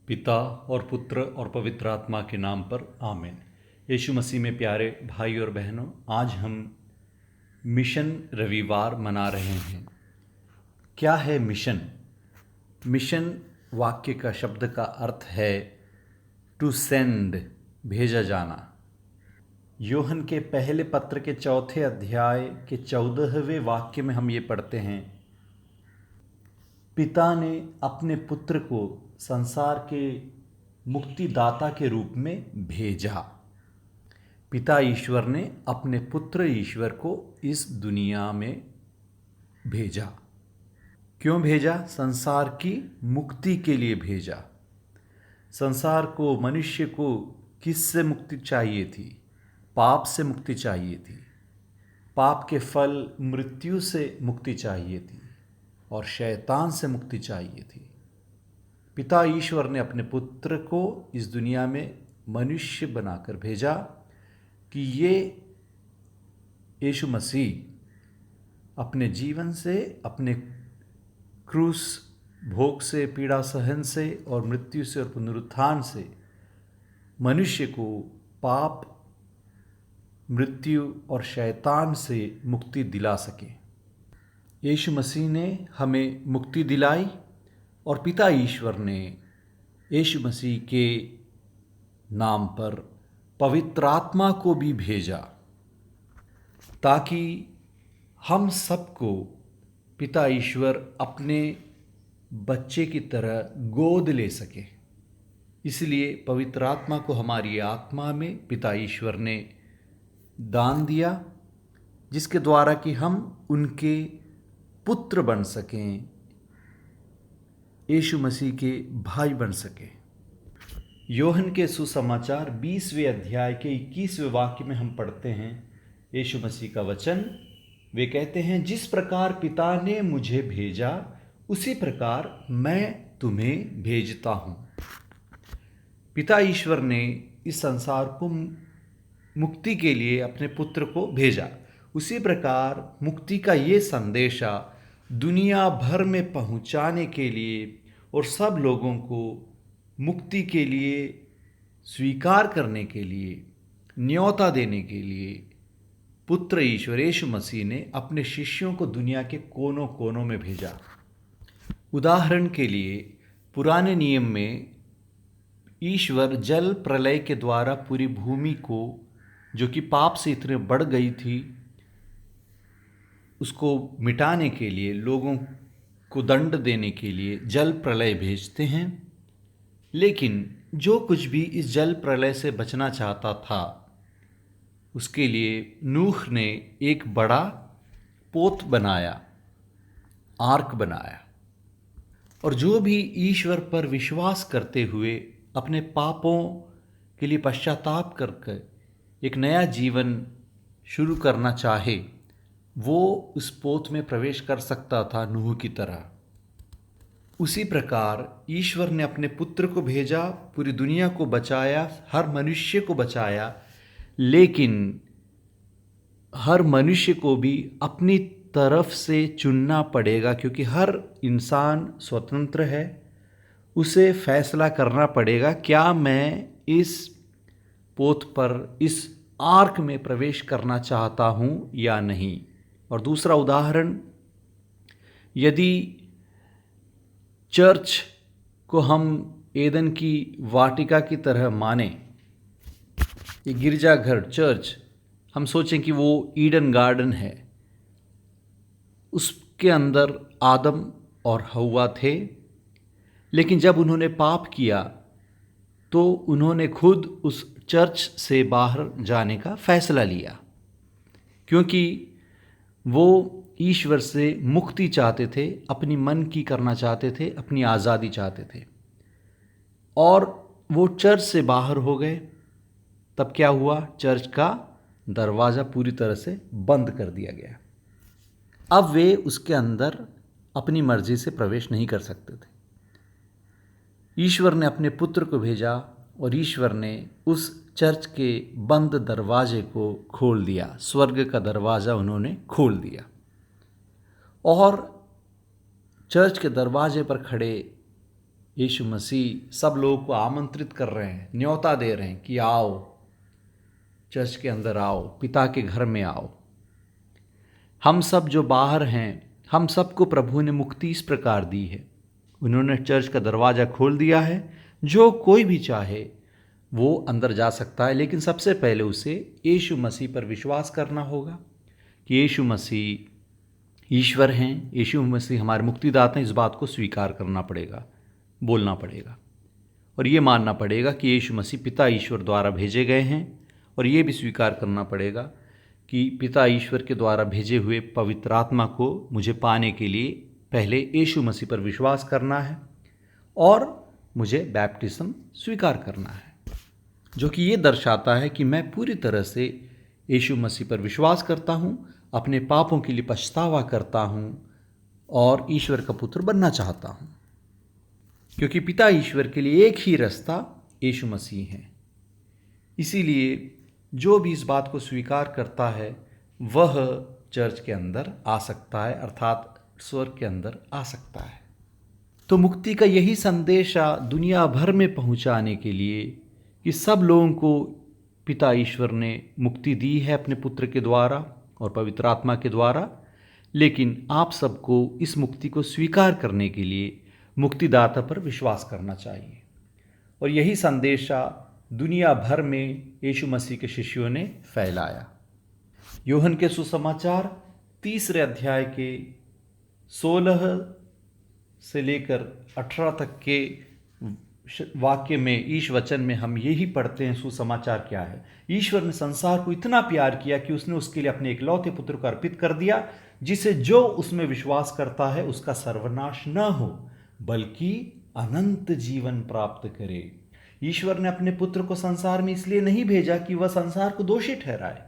पिता और पुत्र और पवित्र आत्मा के नाम पर आमीन। यीशु मसीह में प्यारे भाई और बहनों, आज हम मिशन रविवार मना रहे हैं। क्या है मिशन? मिशन वाक्य का शब्द का अर्थ है टू सेंड, भेजा जाना। यूहन्ना के पहले पत्र के 4 अध्याय के 14वें वाक्य में हम ये पढ़ते हैं, पिता ने अपने पुत्र को संसार के मुक्तिदाता के रूप में भेजा। पिता ईश्वर ने अपने पुत्र ईश्वर को इस दुनिया में भेजा। क्यों भेजा? संसार की मुक्ति के लिए भेजा। संसार को, मनुष्य को किससे मुक्ति चाहिए थी? पाप से मुक्ति चाहिए थी। पाप के फल मृत्यु से मुक्ति चाहिए थी और शैतान से मुक्ति चाहिए थी। पिता ईश्वर ने अपने पुत्र को इस दुनिया में मनुष्य बनाकर भेजा कि ये यीशु मसीह अपने जीवन से, अपने क्रूस भोग से, पीड़ा सहन से और मृत्यु से और पुनरुत्थान से मनुष्य को पाप, मृत्यु और शैतान से मुक्ति दिला सके। यीशु मसीह ने हमें मुक्ति दिलाई और पिता ईश्वर ने यीशु मसीह के नाम पर पवित्र आत्मा को भी भेजा ताकि हम सबको पिता ईश्वर अपने बच्चे की तरह गोद ले सके। इसलिए पवित्र आत्मा को हमारी आत्मा में पिता ईश्वर ने दान दिया, जिसके द्वारा कि हम उनके पुत्र बन सकें, यीशु मसीह के भाई बन सकें। यूहन्ना के सुसमाचार 20वें अध्याय के 21वें वाक्य में हम पढ़ते हैं यीशु मसीह का वचन। वे कहते हैं, जिस प्रकार पिता ने मुझे भेजा उसी प्रकार मैं तुम्हें भेजता हूँ। पिता ईश्वर ने इस संसार को मुक्ति के लिए अपने पुत्र को भेजा। उसी प्रकार मुक्ति का ये संदेशा दुनिया भर में पहुंचाने के लिए और सब लोगों को मुक्ति के लिए स्वीकार करने के लिए, न्योता देने के लिए पुत्र ईश्वर यीशु मसीह ने अपने शिष्यों को दुनिया के कोनों कोनों में भेजा। उदाहरण के लिए पुराने नियम में ईश्वर जल प्रलय के द्वारा पूरी भूमि को, जो कि पाप से इतने बढ़ गई थी, उसको मिटाने के लिए, लोगों को दंड देने के लिए जल प्रलय भेजते हैं। लेकिन जो कुछ भी इस जल प्रलय से बचना चाहता था, उसके लिए नूह ने एक बड़ा पोत बनाया, आर्क बनाया, और जो भी ईश्वर पर विश्वास करते हुए अपने पापों के लिए पश्चाताप करके एक नया जीवन शुरू करना चाहे, वो उस पोत में प्रवेश कर सकता था नूह की तरह। उसी प्रकार ईश्वर ने अपने पुत्र को भेजा, पूरी दुनिया को बचाया, हर मनुष्य को बचाया, लेकिन हर मनुष्य को भी अपनी तरफ से चुनना पड़ेगा, क्योंकि हर इंसान स्वतंत्र है। उसे फैसला करना पड़ेगा, क्या मैं इस पोत पर, इस आर्क में प्रवेश करना चाहता हूँ या नहीं। और दूसरा उदाहरण, यदि चर्च को हम एदन की वाटिका की तरह माने, ये गिरजाघर चर्च, हम सोचें कि वो ईडन गार्डन है, उसके अंदर आदम और हव्वा थे, लेकिन जब उन्होंने पाप किया तो उन्होंने खुद उस चर्च से बाहर जाने का फैसला लिया, क्योंकि वो ईश्वर से मुक्ति चाहते थे, अपनी मन की करना चाहते थे, अपनी आज़ादी चाहते थे, और वो चर्च से बाहर हो गए। तब क्या हुआ? चर्च का दरवाज़ा पूरी तरह से बंद कर दिया गया। अब वे उसके अंदर अपनी मर्जी से प्रवेश नहीं कर सकते थे। ईश्वर ने अपने पुत्र को भेजा और ईश्वर ने उस चर्च के बंद दरवाजे को खोल दिया। स्वर्ग का दरवाज़ा उन्होंने खोल दिया और चर्च के दरवाजे पर खड़े यीशु मसीह सब लोगों को आमंत्रित कर रहे हैं, न्योता दे रहे हैं कि आओ, चर्च के अंदर आओ, पिता के घर में आओ। हम सब जो बाहर हैं, हम सबको प्रभु ने मुक्ति इस प्रकार दी है। उन्होंने चर्च का दरवाज़ा खोल दिया है, जो कोई भी चाहे वो अंदर जा सकता है, लेकिन सबसे पहले उसे यीशु मसीह पर विश्वास करना होगा कि यीशु मसीह ईश्वर हैं, यीशु मसीह हमारे मुक्तिदाता हैं। इस बात को स्वीकार करना पड़ेगा, बोलना पड़ेगा और ये मानना पड़ेगा कि यीशु मसीह पिता ईश्वर द्वारा भेजे गए हैं, और ये भी स्वीकार करना पड़ेगा कि पिता ईश्वर के द्वारा भेजे हुए पवित्र आत्मा को मुझे पाने के लिए पहले यीशु मसीह पर विश्वास करना है और मुझे बैप्टिज्म स्वीकार करना है, जो कि ये दर्शाता है कि मैं पूरी तरह से यीशु मसीह पर विश्वास करता हूँ, अपने पापों के लिए पछतावा करता हूँ और ईश्वर का पुत्र बनना चाहता हूँ, क्योंकि पिता ईश्वर के लिए एक ही रास्ता यीशु मसीह है। इसीलिए जो भी इस बात को स्वीकार करता है वह चर्च के अंदर आ सकता है, अर्थात स्वर्ग के अंदर आ सकता है। तो मुक्ति का यही संदेशा दुनिया भर में पहुंचाने के लिए कि सब लोगों को पिता ईश्वर ने मुक्ति दी है अपने पुत्र के द्वारा और पवित्र आत्मा के द्वारा, लेकिन आप सबको इस मुक्ति को स्वीकार करने के लिए मुक्तिदाता पर विश्वास करना चाहिए। और यही संदेशा दुनिया भर में यीशु मसीह के शिष्यों ने फैलाया। यूहन्ना के सुसमाचार 3 अध्याय के 16 से लेकर 18 तक के वाक्य में, ईश वचन में हम यही पढ़ते हैं। सुसमाचार क्या है? ईश्वर ने संसार को इतना प्यार किया कि उसने उसके लिए अपने इकलौते पुत्र को अर्पित कर दिया, जिसे जो उसमें विश्वास करता है उसका सर्वनाश न हो बल्कि अनंत जीवन प्राप्त करे। ईश्वर ने अपने पुत्र को संसार में इसलिए नहीं भेजा कि वह संसार को दोषी ठहराए,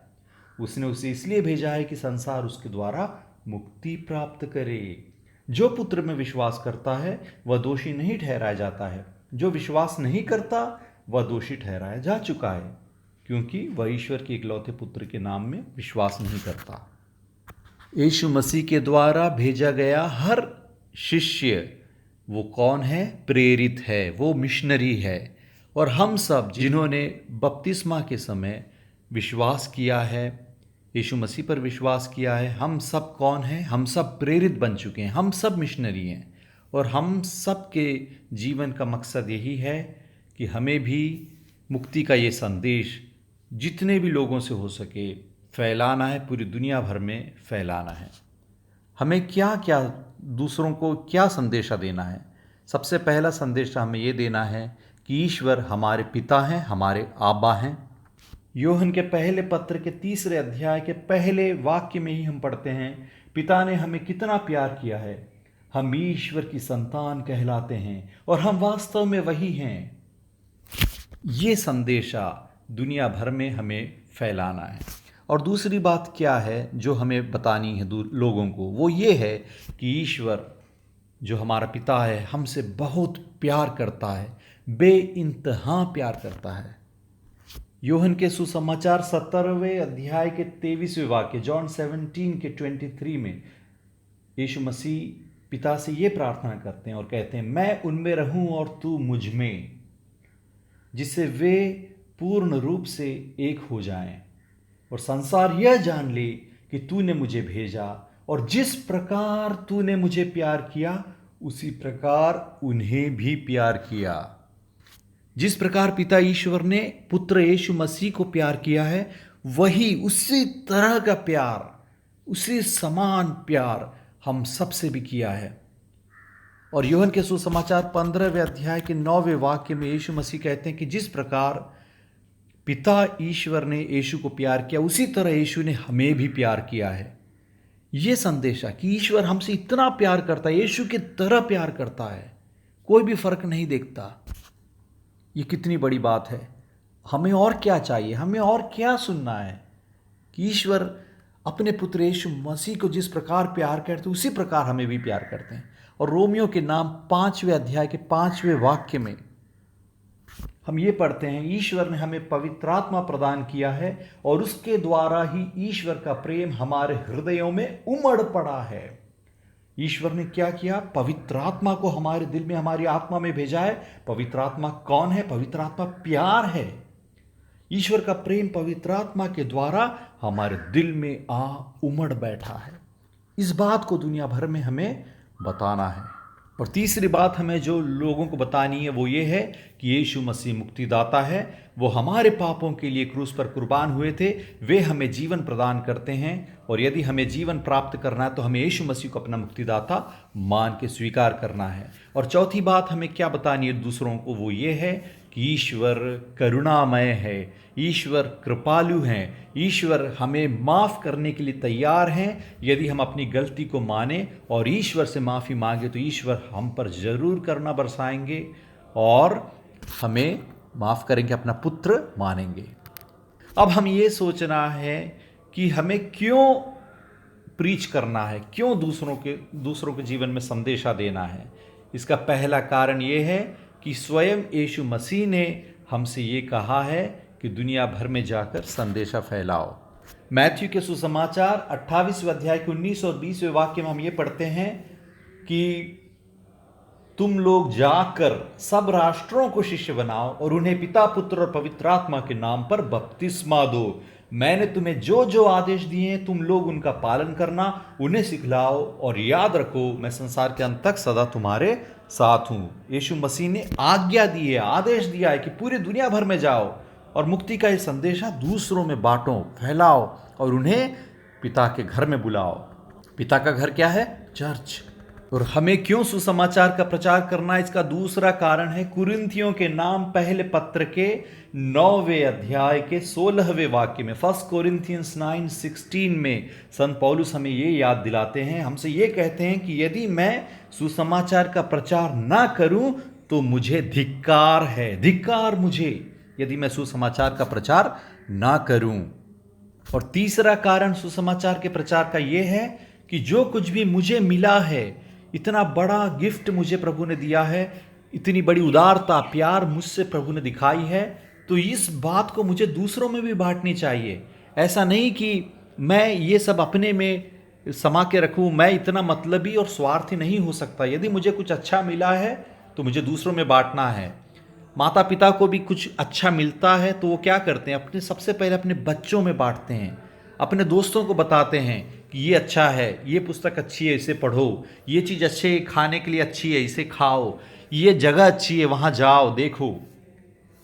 उसने उसे इसलिए भेजा है कि संसार उसके द्वारा मुक्ति प्राप्त करे। जो पुत्र में विश्वास करता है वह दोषी नहीं ठहराया जाता है, जो विश्वास नहीं करता वह दोषी ठहराया जा चुका है, क्योंकि वह ईश्वर के इकलौते पुत्र के नाम में विश्वास नहीं करता। यीशु मसीह के द्वारा भेजा गया हर शिष्य वो कौन है? प्रेरित है, वो मिशनरी है। और हम सब जिन्होंने बपतिस्मा के समय विश्वास किया है, यीशु मसीह पर विश्वास किया है, हम सब कौन हैं? हम सब प्रेरित बन चुके हैं, हम सब मिशनरी हैं। और हम सब के जीवन का मकसद यही है कि हमें भी मुक्ति का ये संदेश जितने भी लोगों से हो सके फैलाना है, पूरी दुनिया भर में फैलाना है। हमें क्या क्या दूसरों को क्या संदेशा देना है? सबसे पहला संदेशा हमें ये देना है कि ईश्वर हमारे पिता हैं, हमारे आबा हैं। यूहन्ना के पहले पत्र के 3 अध्याय के पहले वाक्य में ही हम पढ़ते हैं, पिता ने हमें कितना प्यार किया है, हम ईश्वर की संतान कहलाते हैं और हम वास्तव में वही हैं। ये संदेशा दुनिया भर में हमें फैलाना है। और दूसरी बात क्या है जो हमें बतानी है लोगों को? वो ये है कि ईश्वर जो हमारा पिता है हमसे बहुत प्यार करता है, बेइंतहा प्यार करता है। यूहन्ना के सुसमाचार 17वें अध्याय के 23वें वाक्य, जॉन 17 के 23 में यीशु मसीह पिता से ये प्रार्थना करते हैं और कहते हैं, मैं उनमें रहूं और तू मुझ में, जिससे वे पूर्ण रूप से एक हो जाएं और संसार यह जान ले कि तूने मुझे भेजा और जिस प्रकार तूने मुझे प्यार किया उसी प्रकार उन्हें भी प्यार किया। जिस प्रकार पिता ईश्वर ने पुत्र यीशु मसीह को प्यार किया है, वही उसी तरह का प्यार, उसी समान प्यार हम सबसे भी किया है। और यूहन्ना के सुसमाचार 15वें अध्याय के 9वें वाक्य में यीशु मसीह कहते हैं कि जिस प्रकार पिता ईश्वर ने यीशु को प्यार किया उसी तरह यीशु ने हमें भी प्यार किया है। ये संदेशा कि ईश्वर हमसे इतना प्यार करता है, यीशु की तरह प्यार करता है, कोई भी फर्क नहीं देखता। ये कितनी बड़ी बात है। हमें और क्या चाहिए? हमें और क्या सुनना है कि ईश्वर अपने पुत्र यीशु मसीह को जिस प्रकार प्यार करते उसी प्रकार हमें भी प्यार करते हैं। और रोमियो के नाम 5वें अध्याय के 5वें वाक्य में हम ये पढ़ते हैं, ईश्वर ने हमें पवित्र आत्मा प्रदान किया है और उसके द्वारा ही ईश्वर का प्रेम हमारे हृदयों में उमड़ पड़ा है। ईश्वर ने क्या किया? पवित्र आत्मा को हमारे दिल में, हमारी आत्मा में भेजा है। पवित्र आत्मा कौन है? पवित्र आत्मा प्यार है। ईश्वर का प्रेम पवित्र आत्मा के द्वारा हमारे दिल में उमड़ बैठा है। इस बात को दुनिया भर में हमें बताना है। और तीसरी बात हमें जो लोगों को बतानी है वो ये है कि यीशु मसीह मुक्तिदाता है। वो हमारे पापों के लिए क्रूस पर कुर्बान हुए थे। वे हमें जीवन प्रदान करते हैं, और यदि हमें जीवन प्राप्त करना है तो हमें यीशु मसीह को अपना मुक्तिदाता मान के स्वीकार करना है। और चौथी बात हमें क्या बतानी है दूसरों को, वो ये है कि ईश्वर करुणामय है, ईश्वर कृपालु हैं, ईश्वर हमें माफ़ करने के लिए तैयार हैं। यदि हम अपनी गलती को माने और ईश्वर से माफ़ी मांगे तो ईश्वर हम पर ज़रूर करुणा बरसाएंगे और हमें माफ़ करेंगे, अपना पुत्र मानेंगे। अब हम ये सोचना है कि हमें क्यों प्रीच करना है, क्यों दूसरों के जीवन में संदेशा देना है। इसका पहला कारण ये है कि स्वयं यीशु मसीह ने हमसे ये कहा है कि दुनिया भर में जाकर संदेशा फैलाओ। मैथ्यू के सुसमाचार 28वें अध्याय के 19 और 20वें वाक्य में हम ये पढ़ते हैं कि तुम लोग जाकर सब राष्ट्रों को शिष्य बनाओ और उन्हें पिता, पुत्र और पवित्र आत्मा के नाम पर बपतिस्मा दो। मैंने तुम्हें जो जो आदेश दिए हैं तुम लोग उनका पालन करना, उन्हें सिखलाओ और याद रखो मैं संसार के अंत तक सदा तुम्हारे साथ हूँ। यीशु मसीह ने आज्ञा दी है, आदेश दिया है कि पूरी दुनिया भर में जाओ और मुक्ति का ये संदेशा दूसरों में बांटो, फैलाओ और उन्हें पिता के घर में बुलाओ। पिता का घर क्या है? चर्च। और हमें क्यों सुसमाचार का प्रचार करना, इसका दूसरा कारण है कुरिन्थियों के नाम पहले पत्र के 9वें अध्याय के 16वें वाक्य में, 1 Corinthians 9:16 में संत पौलुस हमें ये याद दिलाते हैं, हमसे ये कहते हैं कि यदि मैं सुसमाचार का प्रचार ना करूं तो मुझे धिक्कार है, धिक्कार मुझे यदि मैं सुसमाचार का प्रचार ना करूं। और तीसरा कारण सुसमाचार के प्रचार का यह है कि जो कुछ भी मुझे मिला है, इतना बड़ा गिफ्ट मुझे प्रभु ने दिया है, इतनी बड़ी उदारता, प्यार मुझसे प्रभु ने दिखाई है, तो इस बात को मुझे दूसरों में भी बांटनी चाहिए। ऐसा नहीं कि मैं ये सब अपने में समा के रखूं, मैं इतना मतलबी और स्वार्थी नहीं हो सकता। यदि मुझे कुछ अच्छा मिला है तो मुझे दूसरों में बांटना है। माता पिता को भी कुछ अच्छा मिलता है तो वो क्या करते हैं? सबसे पहले अपने बच्चों में बांटते हैं, अपने दोस्तों को बताते हैं कि ये अच्छा है, ये पुस्तक अच्छी है, इसे पढ़ो, ये चीज़ अच्छी है, खाने के लिए अच्छी है, इसे खाओ, ये जगह अच्छी है, वहाँ जाओ, देखो।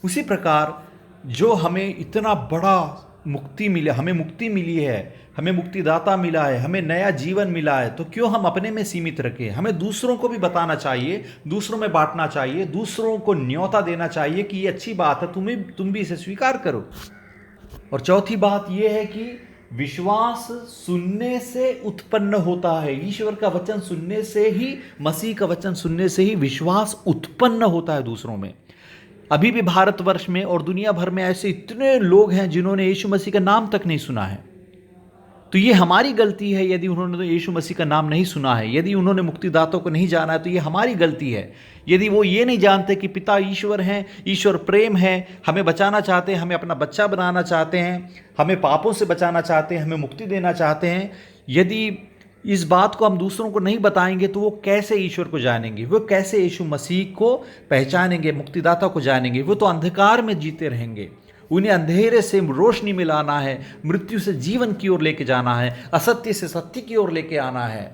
उसी प्रकार जो हमें इतना बड़ा मुक्ति मिला, हमें मुक्ति मिली है, हमें मुक्तिदाता मिला है, हमें नया जीवन मिला है, तो क्यों हम अपने में सीमित रखें? हमें दूसरों को भी बताना चाहिए, दूसरों में बांटना चाहिए, दूसरों को न्योता देना चाहिए कि ये अच्छी बात है, तुम भी इसे स्वीकार करो। और चौथी बात यह है कि विश्वास सुनने से उत्पन्न होता है। ईश्वर का वचन सुनने से ही, मसीह का वचन सुनने से ही विश्वास उत्पन्न होता है दूसरों में। अभी भी भारतवर्ष में और दुनिया भर में ऐसे इतने लोग हैं जिन्होंने यीशु मसीह का नाम तक नहीं सुना है। तो ये हमारी गलती है यदि उन्होंने तो यीशु मसीह का नाम नहीं सुना है, यदि उन्होंने मुक्तिदाता को नहीं जाना है तो ये हमारी गलती है। यदि वो ये नहीं जानते कि पिता ईश्वर हैं, ईश्वर प्रेम है, हमें बचाना चाहते हैं, हमें अपना बच्चा बनाना चाहते हैं, हमें पापों से बचाना चाहते हैं, हमें मुक्ति देना चाहते हैं, यदि इस बात को हम दूसरों को नहीं बताएंगे तो वो कैसे ईश्वर को जानेंगे? वो कैसे यीशु मसीह को पहचानेंगे, मुक्तिदाता को जानेंगे? वो तो अंधकार में जीते रहेंगे। उन्हें अंधेरे से रोशनी में लाना है, मृत्यु से जीवन की ओर लेके जाना है, असत्य से सत्य की ओर लेके आना है।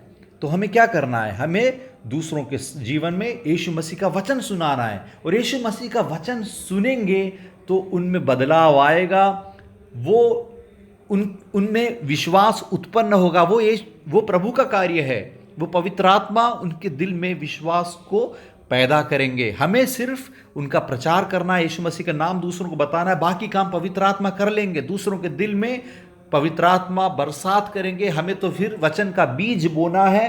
तो हमें क्या करना है? हमें दूसरों के जीवन में यीशु मसीह का वचन सुनाना है। और यीशु मसीह का वचन सुनेंगे तो उनमें बदलाव आएगा, वो उनमें विश्वास उत्पन्न होगा। वो प्रभु का कार्य है, वो पवित्र आत्मा उनके दिल में विश्वास को पैदा करेंगे। हमें सिर्फ उनका प्रचार करना है, यीशु मसीह का नाम दूसरों को बताना है, बाकी काम पवित्र आत्मा कर लेंगे। दूसरों के दिल में पवित्र आत्मा बरसात करेंगे। हमें तो फिर वचन का बीज बोना है।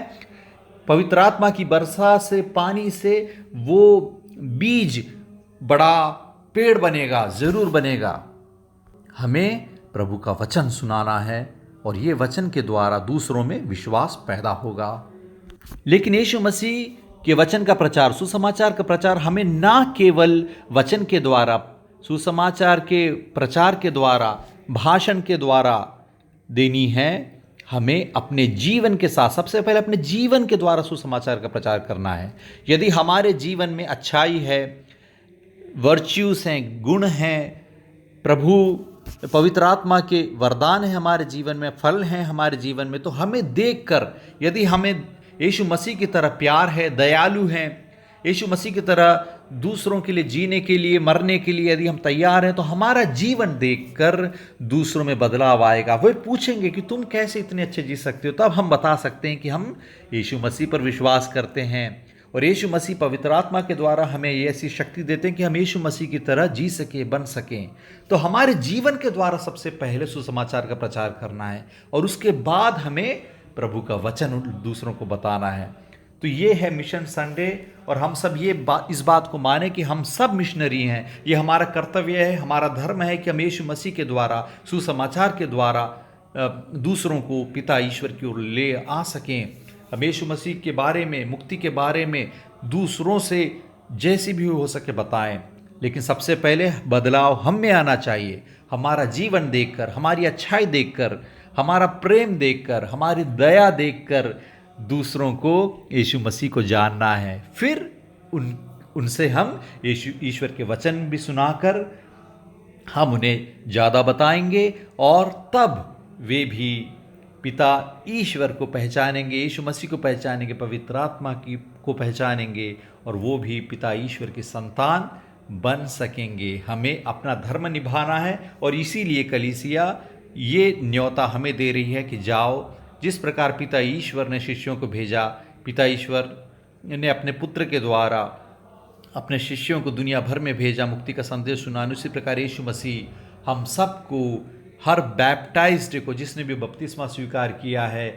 पवित्र आत्मा की वर्षा से, पानी से वो बीज बड़ा पेड़ बनेगा, जरूर बनेगा। हमें प्रभु का वचन सुनाना है और ये वचन के द्वारा दूसरों में विश्वास पैदा होगा। लेकिन यीशु मसीह के वचन का प्रचार, सुसमाचार का प्रचार हमें ना केवल वचन के द्वारा, सुसमाचार के प्रचार के द्वारा, भाषण के द्वारा देनी है, हमें अपने जीवन के साथ सबसे पहले अपने जीवन के द्वारा सुसमाचार का प्रचार करना है। यदि हमारे जीवन में अच्छाई है, वर्च्यूज हैं, गुण हैं, प्रभु पवित्र आत्मा के वरदान हैं हमारे जीवन में, फल हैं हमारे जीवन में, तो हमें देखकर यदि हमें यीशु मसीह की तरह प्यार है, दयालु हैं, यीशु मसीह की तरह दूसरों के लिए जीने के लिए, मरने के लिए यदि हम तैयार हैं, तो हमारा जीवन देखकर दूसरों में बदलाव आएगा। वे पूछेंगे कि तुम कैसे इतने अच्छे जी सकते हो। तब हम बता सकते हैं कि हम यीशु मसीह पर विश्वास करते हैं और यीशु मसीह पवित्र आत्मा के द्वारा हमें ये ऐसी शक्ति देते हैं कि हम यीशु मसीह की तरह जी सकें, बन सकें। तो हमारे जीवन के द्वारा सबसे पहले सुसमाचार का प्रचार करना है और उसके बाद हमें प्रभु का वचन दूसरों को बताना है। तो ये है मिशन संडे, और हम सब इस बात को माने कि हम सब मिशनरी हैं। ये हमारा कर्तव्य है, हमारा धर्म है कि हम यीशु मसीह के द्वारा, सुसमाचार के द्वारा दूसरों को पिता ईश्वर की ओर ले आ सकें। हम यीशु मसीह के बारे में, मुक्ति के बारे में दूसरों से जैसी भी हो सके बताएं। लेकिन सबसे पहले बदलाव हम में आना चाहिए। हमारा जीवन देखकर, हमारी अच्छाई देखकर, हमारा प्रेम देखकर, हमारी दया देखकर दूसरों को यीशु मसीह को जानना है। फिर उनसे हम ईश्वर के वचन भी सुनाकर हम उन्हें ज़्यादा बताएंगे और तब वे भी पिता ईश्वर को पहचानेंगे, यीशु मसीह को पहचानेंगे, पवित्र आत्मा को पहचानेंगे और वो भी पिता ईश्वर की संतान बन सकेंगे। हमें अपना धर्म निभाना है और इसीलिए कलीसिया ये न्योता हमें दे रही है कि जाओ, जिस प्रकार पिता ईश्वर ने शिष्यों को भेजा, पिता ईश्वर ने अपने पुत्र के द्वारा अपने शिष्यों को दुनिया भर में भेजा मुक्ति का संदेश सुनाने, उसी प्रकार यीशु मसीह हम सबको, हर बैप्टाइज्ड को, जिसने भी बपतिस्मा स्वीकार किया है,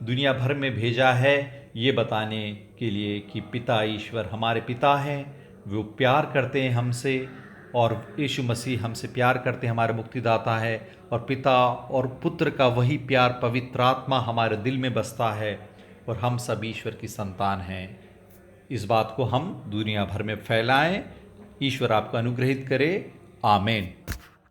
दुनिया भर में भेजा है ये बताने के लिए कि पिता ईश्वर हमारे पिता हैं, वो प्यार करते हैं हमसे और यीशु मसीह हमसे प्यार करते हैं, हमारे मुक्तिदाता है। और पिता और पुत्र का वही प्यार पवित्र आत्मा हमारे दिल में बसता है और हम सब ईश्वर की संतान हैं। इस बात को हम दुनिया भर में फैलाएं। ईश्वर आपको अनुग्रहित करे। आमीन।